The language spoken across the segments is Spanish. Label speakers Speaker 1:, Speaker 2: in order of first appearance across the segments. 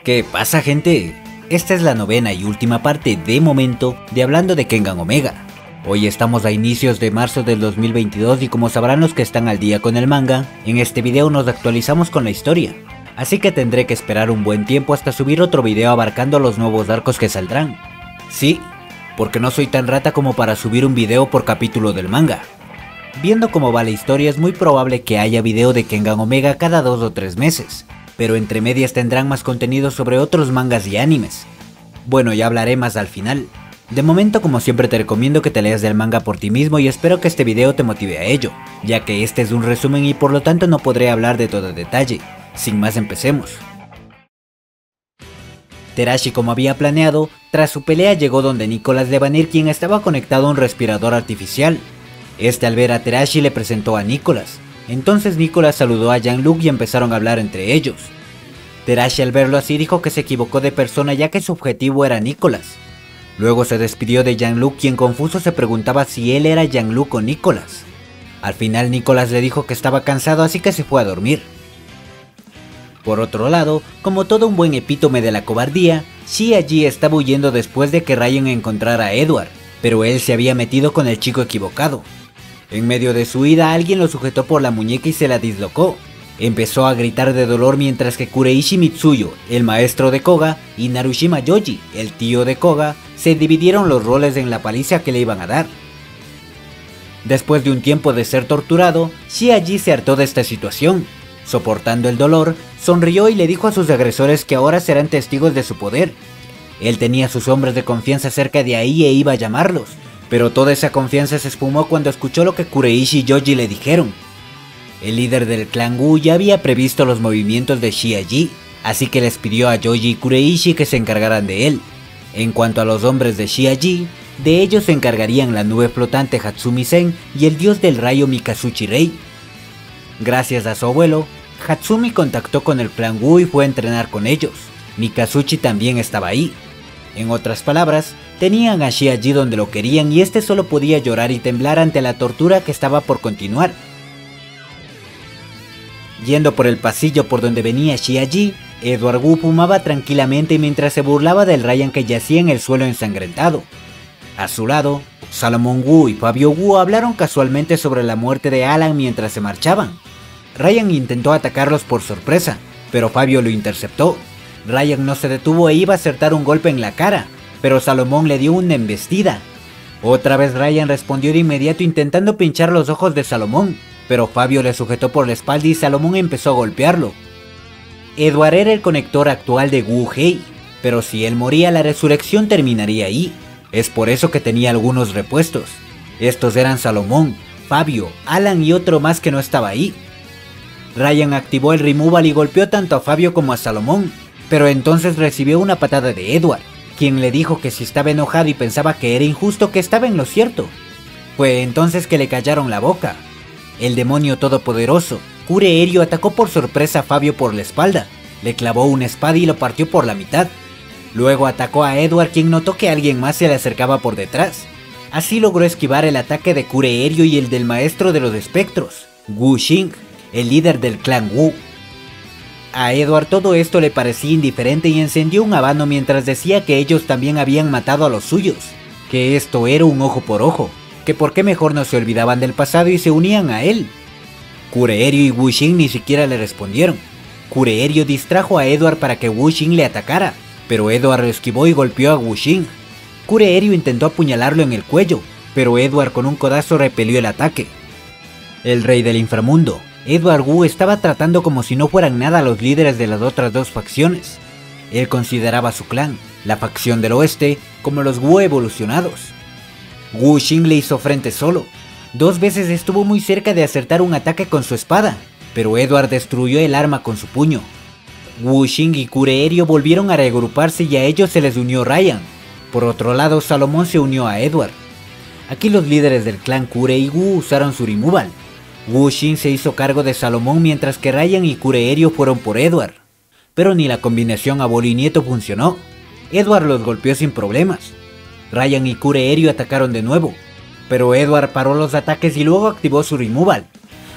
Speaker 1: ¿Qué pasa, gente? Esta es la novena y última parte de momento de Hablando de Kengan Omega. Hoy estamos a inicios de marzo del 2022 y como sabrán los que están al día con el manga, en este video nos actualizamos con la historia. Así que tendré que esperar un buen tiempo hasta subir otro video abarcando los nuevos arcos que saldrán. Sí, porque no soy tan rata como para subir un video por capítulo del manga. Viendo cómo va la historia es muy probable que haya video de Kengan Omega cada 2 o 3 meses, pero entre medias tendrán más contenido sobre otros mangas y animes. Bueno, ya hablaré más al final. De momento, como siempre, te recomiendo que te leas del manga por ti mismo y espero que este video te motive a ello, ya que este es un resumen y por lo tanto no podré hablar de todo detalle. Sin más, empecemos. Terashi, como había planeado, tras su pelea llegó donde Nicholas de Vanir, quien estaba conectado a un respirador artificial. Este, al ver a Terashi, le presentó a Nicholas. Entonces Nicholas saludó a Jean-Luc y empezaron a hablar entre ellos. Terashi, al verlo así, dijo que se equivocó de persona ya que su objetivo era Nicholas. Luego se despidió de Jean-Luc, quien confuso se preguntaba si él era Jean-Luc o Nicholas. Al final Nicholas le dijo que estaba cansado, así que se fue a dormir. Por otro lado, como todo un buen epítome de la cobardía, Shia-Ji estaba huyendo después de que Ryan encontrara a Edward, pero él se había metido con el chico equivocado. En medio de su huida alguien lo sujetó por la muñeca y se la dislocó. Empezó a gritar de dolor mientras que Kureishi Mitsuyo, el maestro de Koga, y Narushima Yoji, el tío de Koga, se dividieron los roles en la paliza que le iban a dar. Después de un tiempo de ser torturado, Shia-Ji se hartó de esta situación. Soportando el dolor, sonrió y le dijo a sus agresores que ahora serán testigos de su poder. Él tenía a sus hombres de confianza cerca de ahí e iba a llamarlos, pero toda esa confianza se esfumó cuando escuchó lo que Kureishi y Yoji le dijeron. El líder del clan Wu ya había previsto los movimientos de Shia-Ji, así que les pidió a Yoji y Kureishi que se encargaran de él. En cuanto a los hombres de Shia-Ji, de ellos se encargarían la nube flotante Hatsumi-sen y el dios del rayo Mikazuchi-Rei. Gracias a su abuelo, Hatsumi contactó con el clan Wu y fue a entrenar con ellos. Mikazuchi también estaba ahí. En otras palabras, tenían a Shia-Ji donde lo querían y este solo podía llorar y temblar ante la tortura que estaba por continuar. Yendo por el pasillo por donde venía Shia-Ji, Edward Wu fumaba tranquilamente mientras se burlaba del Ryan que yacía en el suelo ensangrentado. A su lado, Salomon Wu y Fabio Wu hablaron casualmente sobre la muerte de Alan mientras se marchaban. Ryan intentó atacarlos por sorpresa, pero Fabio lo interceptó. Ryan no se detuvo e iba a acertar un golpe en la cara, pero Salomón le dio una embestida. Otra vez Ryan respondió de inmediato intentando pinchar los ojos de Salomón, pero Fabio le sujetó por la espalda y Salomón empezó a golpearlo. Edward era el conector actual de Wu Hei, pero si él moría la resurrección terminaría ahí. Es por eso que tenía algunos repuestos. Estos eran Salomón, Fabio, Alan y otro más que no estaba ahí. Ryan activó el removal y golpeó tanto a Fabio como a Salomón, pero entonces recibió una patada de Edward, quien le dijo que si estaba enojado y pensaba que era injusto, que estaba en lo cierto. Fue entonces que le callaron la boca. El demonio todopoderoso, Kureiryu, atacó por sorpresa a Fabio por la espalda, le clavó una espada y lo partió por la mitad. Luego atacó a Edward, quien notó que alguien más se le acercaba por detrás. Así logró esquivar el ataque de Kureiryu y el del maestro de los espectros, Wu Xing, el líder del clan Wu. A Edward todo esto le parecía indiferente y encendió un habano mientras decía que ellos también habían matado a los suyos, que esto era un ojo por ojo, que por qué mejor no se olvidaban del pasado y se unían a él. Kureiryu y Wu Xing ni siquiera le respondieron. Kureiryu distrajo a Edward para que Wu Xing le atacara, pero Edward lo esquivó y golpeó a Wu Xing. Kureiryu intentó apuñalarlo en el cuello, pero Edward con un codazo repelió el ataque. El rey del inframundo, Edward Wu, estaba tratando como si no fueran nada a los líderes de las otras dos facciones. Él consideraba a su clan, la facción del oeste, como los Wu evolucionados. Wu Xing le hizo frente solo. 2 veces estuvo muy cerca de acertar un ataque con su espada, pero Edward destruyó el arma con su puño. Wu Xing y Kureiryu volvieron a reagruparse y a ellos se les unió Ryan. Por otro lado, Salomón se unió a Edward. Aquí los líderes del clan Kure y Wu usaron su removal. Wu Xing se hizo cargo de Salomón mientras que Ryan y Kureiryu fueron por Edward. Pero ni la combinación abuelo y nieto funcionó. Edward los golpeó sin problemas. Ryan y Kureiryu atacaron de nuevo, pero Edward paró los ataques y luego activó su removal.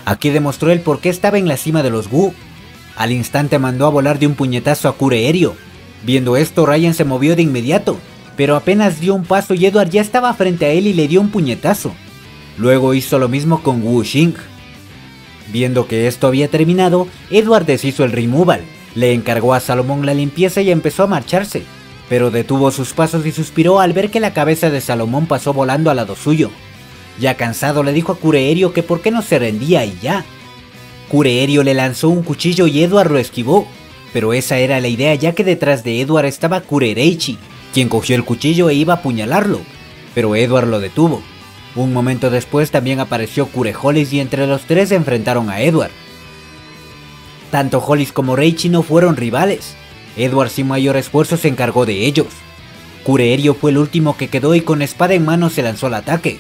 Speaker 1: Aquí demostró el por qué estaba en la cima de los Wu. Al instante mandó a volar de un puñetazo a Kureiryu. Viendo esto, Ryan se movió de inmediato, pero apenas dio un paso y Edward ya estaba frente a él y le dio un puñetazo. Luego hizo lo mismo con Wu Xing. Viendo que esto había terminado, Edward deshizo el removal, le encargó a Salomón la limpieza y empezó a marcharse, pero detuvo sus pasos y suspiró al ver que la cabeza de Salomón pasó volando al lado suyo. Ya cansado le dijo a Kureherio que por qué no se rendía y ya. Kureherio le lanzó un cuchillo y Edward lo esquivó, pero esa era la idea ya que detrás de Edward estaba Kurereichi, quien cogió el cuchillo e iba a apuñalarlo, pero Edward lo detuvo. Un momento después también apareció Kure Hollis y entre los tres se enfrentaron a Edward. Tanto Hollis como Reichi no fueron rivales. Edward sin mayor esfuerzo se encargó de ellos. Kureherio fue el último que quedó y con espada en mano se lanzó al ataque.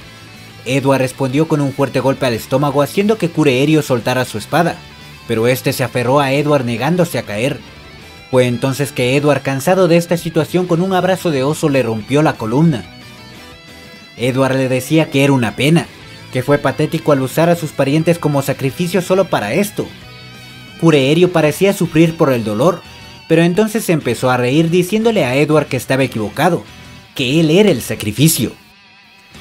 Speaker 1: Edward respondió con un fuerte golpe al estómago haciendo que Kureherio soltara su espada, pero este se aferró a Edward negándose a caer. Fue entonces que Edward, cansado de esta situación, con un abrazo de oso le rompió la columna. Edward le decía que era una pena, que fue patético al usar a sus parientes como sacrificio solo para esto. Kureherio parecía sufrir por el dolor, pero entonces se empezó a reír diciéndole a Edward que estaba equivocado, que él era el sacrificio.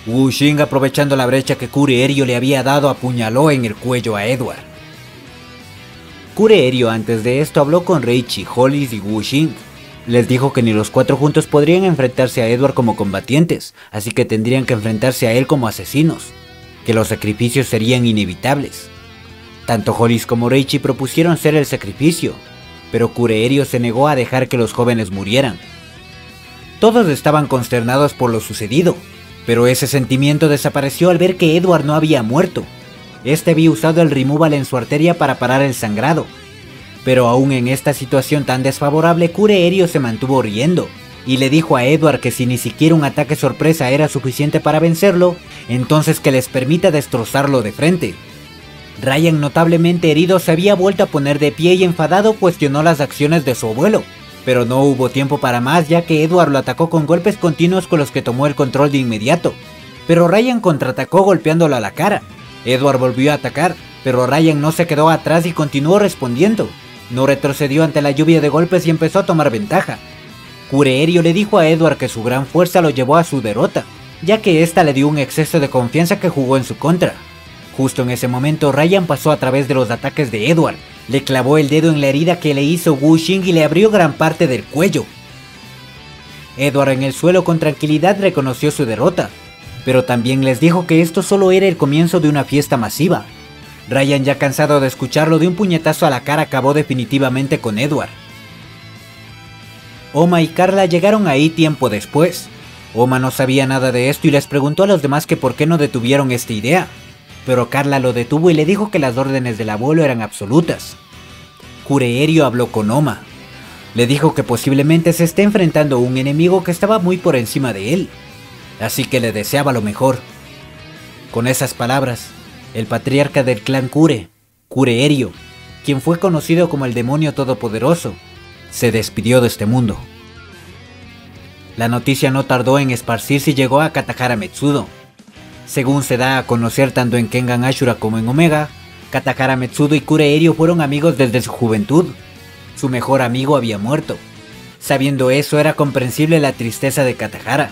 Speaker 1: Wu Xing, aprovechando la brecha que Kureherio le había dado, apuñaló en el cuello a Edward. Kureherio antes de esto habló con Reichi, Hollis y Wu Xing. Les dijo que ni los cuatro juntos podrían enfrentarse a Edward como combatientes, así que tendrían que enfrentarse a él como asesinos, que los sacrificios serían inevitables. Tanto Hollis como Reichi propusieron ser el sacrificio, pero Kureherio se negó a dejar que los jóvenes murieran. Todos estaban consternados por lo sucedido, pero ese sentimiento desapareció al ver que Edward no había muerto. Este había usado el removal en su arteria para parar el sangrado. Pero aún en esta situación tan desfavorable, Kureherio se mantuvo riendo, y le dijo a Edward que si ni siquiera un ataque sorpresa era suficiente para vencerlo, entonces que les permita destrozarlo de frente. Ryan, notablemente herido, se había vuelto a poner de pie y enfadado cuestionó las acciones de su abuelo, pero no hubo tiempo para más ya que Edward lo atacó con golpes continuos con los que tomó el control de inmediato, pero Ryan contraatacó golpeándolo a la cara. Edward volvió a atacar, pero Ryan no se quedó atrás y continuó respondiendo. No retrocedió ante la lluvia de golpes y empezó a tomar ventaja. Kureherio le dijo a Edward que su gran fuerza lo llevó a su derrota, ya que esta le dio un exceso de confianza que jugó en su contra. Justo en ese momento, Ryan pasó a través de los ataques de Edward, le clavó el dedo en la herida que le hizo Wu Xing y le abrió gran parte del cuello. Edward en el suelo con tranquilidad reconoció su derrota, pero también les dijo que esto solo era el comienzo de una fiesta masiva. Ryan, ya cansado de escucharlo, de un puñetazo a la cara acabó definitivamente con Edward. Oma y Carla llegaron ahí tiempo después. Oma no sabía nada de esto y les preguntó a los demás que por qué no detuvieron esta idea, pero Carla lo detuvo y le dijo que las órdenes del abuelo eran absolutas. Kureherio habló con Oma. Le dijo que posiblemente se esté enfrentando a un enemigo que estaba muy por encima de él, así que le deseaba lo mejor. Con esas palabras, el patriarca del clan Kure, Kureherio, quien fue conocido como el demonio todopoderoso, se despidió de este mundo. La noticia no tardó en esparcirse y llegó a Katahara Metsudo. Según se da a conocer tanto en Kengan Ashura como en Omega, Katahara Metsudo y Kureherio fueron amigos desde su juventud. Su mejor amigo había muerto. Sabiendo eso, era comprensible la tristeza de Katahara.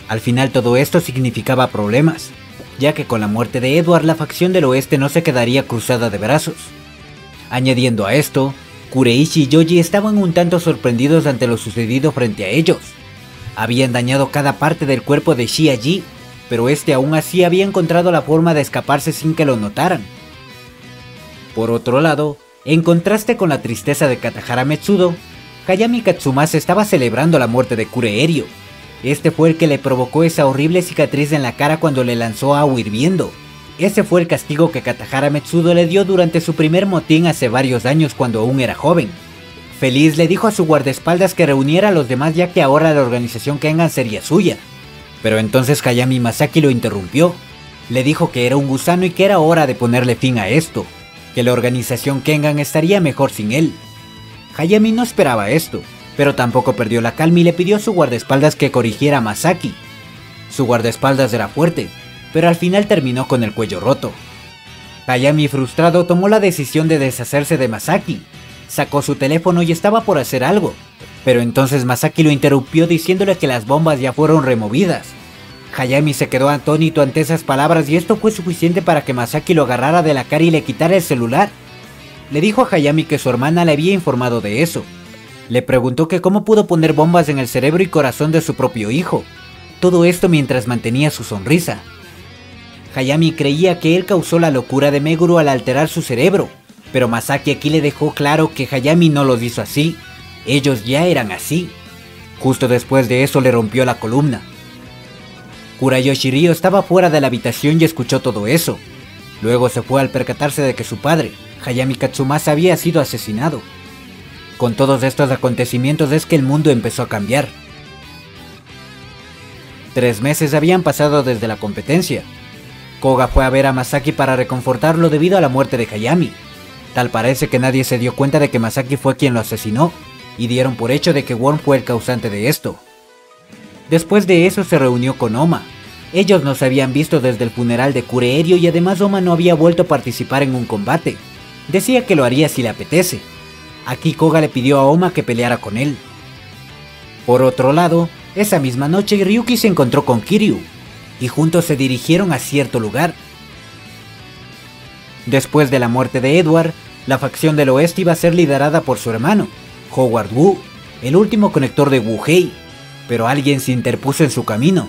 Speaker 1: Al final todo esto significaba problemas, ya que con la muerte de Edward la facción del oeste no se quedaría cruzada de brazos. Añadiendo a esto, Kureishi y Yoji estaban un tanto sorprendidos ante lo sucedido frente a ellos. Habían dañado cada parte del cuerpo de Shiaji, pero este aún así había encontrado la forma de escaparse sin que lo notaran. Por otro lado, en contraste con la tristeza de Katahara Metsudo, Hayami Katsumasa estaba celebrando la muerte de Kureherio. Este fue el que le provocó esa horrible cicatriz en la cara cuando le lanzó agua hirviendo. Ese fue el castigo que Katahara Metsudo le dio durante su primer motín hace varios años cuando aún era joven. Feliz le dijo a su guardaespaldas que reuniera a los demás ya que ahora la organización Kengan sería suya. Pero entonces Hayami Masaki lo interrumpió. Le dijo que era un gusano y que era hora de ponerle fin a esto, que la organización Kengan estaría mejor sin él. Hayami no esperaba esto, pero tampoco perdió la calma y le pidió a su guardaespaldas que corrigiera a Masaki. Su guardaespaldas era fuerte, pero al final terminó con el cuello roto. Hayami, frustrado, tomó la decisión de deshacerse de Masaki. Sacó su teléfono y estaba por hacer algo, Pero entonces Masaki lo interrumpió diciéndole que las bombas ya fueron removidas. Hayami se quedó atónito ante esas palabras y esto fue suficiente para que Masaki lo agarrara de la cara y le quitara el celular. Le dijo a Hayami que su hermana le había informado de eso. Le preguntó que cómo pudo poner bombas en el cerebro y corazón de su propio hijo. Todo esto mientras mantenía su sonrisa. Hayami creía que él causó la locura de Meguro al alterar su cerebro, pero Masaki aquí le dejó claro que Hayami no los hizo así. Ellos ya eran así. Justo después de eso le rompió la columna. Kurayoshi Ryo estaba fuera de la habitación y escuchó todo eso. Luego se fue al percatarse de que su padre, Hayami Katsumasa, había sido asesinado. Con todos estos acontecimientos es que el mundo empezó a cambiar. 3 meses habían pasado desde la competencia. Koga fue a ver a Masaki para reconfortarlo debido a la muerte de Hayami. Tal parece que nadie se dio cuenta de que Masaki fue quien lo asesinó, y dieron por hecho de que Worm fue el causante de esto. Después de eso se reunió con Oma. Ellos no se habían visto desde el funeral de Kureiryu y además Oma no había vuelto a participar en un combate. Decía que lo haría si le apetece. Aquí Koga le pidió a Oma que peleara con él. Por otro lado, esa misma noche Ryuki se encontró con Kiryu, y juntos se dirigieron a cierto lugar. Después de la muerte de Edward, la facción del oeste iba a ser liderada por su hermano, Howard Wu, el último conector de Wu-Hei, pero alguien se interpuso en su camino.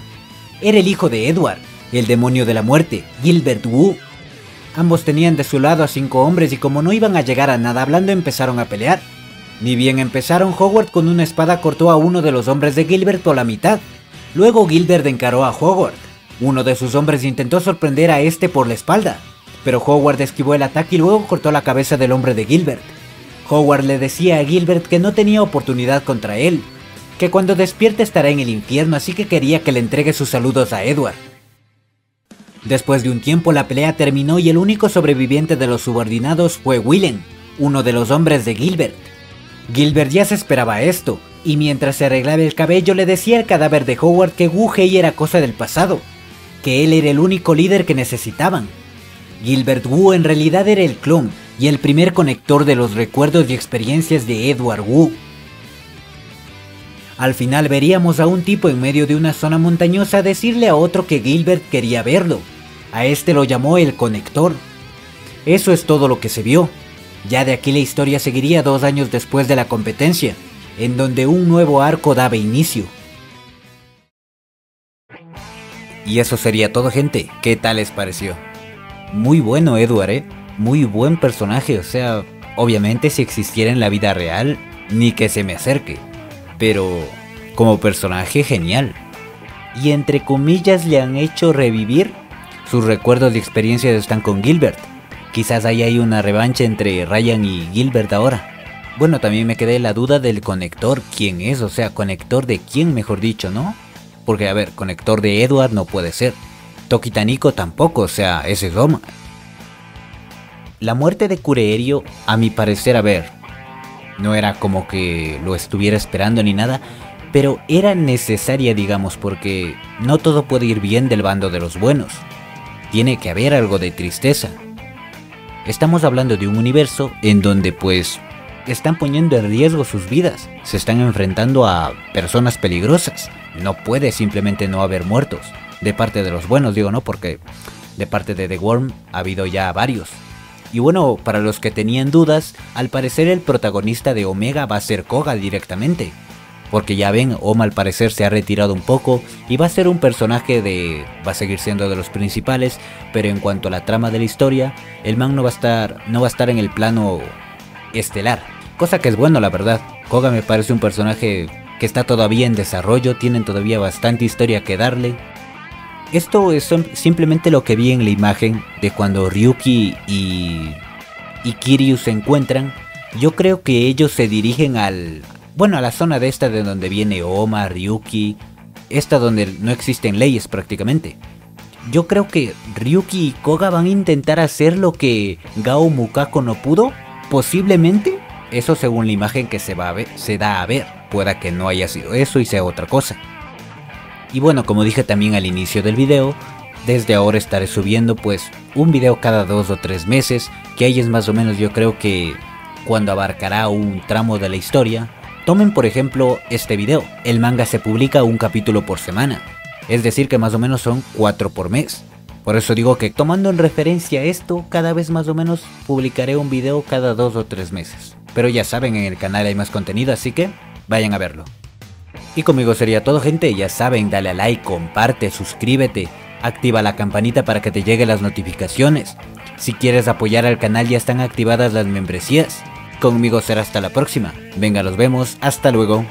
Speaker 1: Era el hijo de Edward, el demonio de la muerte, Gilbert Wu. Ambos tenían de su lado a 5 hombres y como no iban a llegar a nada hablando empezaron a pelear. Ni bien empezaron, Howard con una espada cortó a uno de los hombres de Gilbert por la mitad. Luego Gilbert encaró a Howard. Uno de sus hombres intentó sorprender a este por la espalda, pero Howard esquivó el ataque y luego cortó la cabeza del hombre de Gilbert. Howard le decía a Gilbert que no tenía oportunidad contra él, que cuando despierte estará en el infierno, así que quería que le entregue sus saludos a Edward. Después de un tiempo la pelea terminó y el único sobreviviente de los subordinados fue Willen, uno de los hombres de Gilbert. Gilbert ya se esperaba esto, y mientras se arreglaba el cabello le decía al cadáver de Howard que Wu-Hei era cosa del pasado, que él era el único líder que necesitaban. Gilbert Wu en realidad era el clon y el primer conector de los recuerdos y experiencias de Edward Wu. Al final veríamos a un tipo en medio de una zona montañosa decirle a otro que Gilbert quería verlo. A este lo llamó el conector. Eso es todo lo que se vio. Ya de aquí la historia seguiría 2 años después de la competencia, en donde un nuevo arco daba inicio. Y eso sería todo, gente. ¿Qué tal les pareció? Muy bueno Edward, muy buen personaje, o sea, obviamente si existiera en la vida real, ni que se me acerque. Pero como personaje genial. Y entre comillas le han hecho revivir. Sus recuerdos y experiencias están con Gilbert. Quizás ahí hay una revancha entre Ryan y Gilbert ahora. Bueno, también me quedé la duda del conector. ¿Quién es? O sea, conector de quién, mejor dicho, ¿no? Porque a ver, conector de Edward no puede ser. Toki Taniko tampoco, o sea, ese es Oma. La muerte de Kureiryu, a mi parecer, a ver, no era como que lo estuviera esperando ni nada, pero era necesaria, digamos, porque no todo puede ir bien del bando de los buenos. Tiene que haber algo de tristeza. Estamos hablando de un universo en donde pues están poniendo en riesgo sus vidas, se están enfrentando a personas peligrosas. No puede simplemente no haber muertos. De parte de los buenos, digo, ¿no? Porque de parte de The Worm ha habido ya varios. Y bueno, para los que tenían dudas, al parecer el protagonista de Omega va a ser Koga directamente. Porque ya ven, Oma al parecer se ha retirado un poco y va a ser un personaje va a seguir siendo de los principales, pero en cuanto a la trama de la historia, el man no va a estar en el plano estelar. Cosa que es bueno, la verdad. Koga me parece un personaje que está todavía en desarrollo, tienen todavía bastante historia que darle. Esto es simplemente lo que vi en la imagen de cuando Ryuki y Kiryu se encuentran. Yo creo que ellos se dirigen a la zona de esta de donde viene Oma, Ryuki, esta donde no existen leyes prácticamente. Yo creo que Ryuki y Koga van a intentar hacer lo que Gao Mukako no pudo, posiblemente. Eso según la imagen que se da a ver. Pueda que no haya sido eso y sea otra cosa. Y bueno, como dije también al inicio del video, desde ahora estaré subiendo pues un video cada 2 o 3 meses, que ahí es más o menos yo creo que cuando abarcará un tramo de la historia, Tomen por ejemplo este video, el manga se publica un capítulo por semana, es decir que más o menos son 4 por mes. Por eso digo que tomando en referencia esto, cada vez más o menos publicaré un video cada 2 o 3 meses. Pero ya saben, en el canal hay más contenido, así que vayan a verlo. Y conmigo sería todo, gente, ya saben, dale a like, comparte, suscríbete, activa la campanita para que te lleguen las notificaciones. Si quieres apoyar al canal ya están activadas las membresías. Conmigo será hasta la próxima. Venga, los vemos, hasta luego.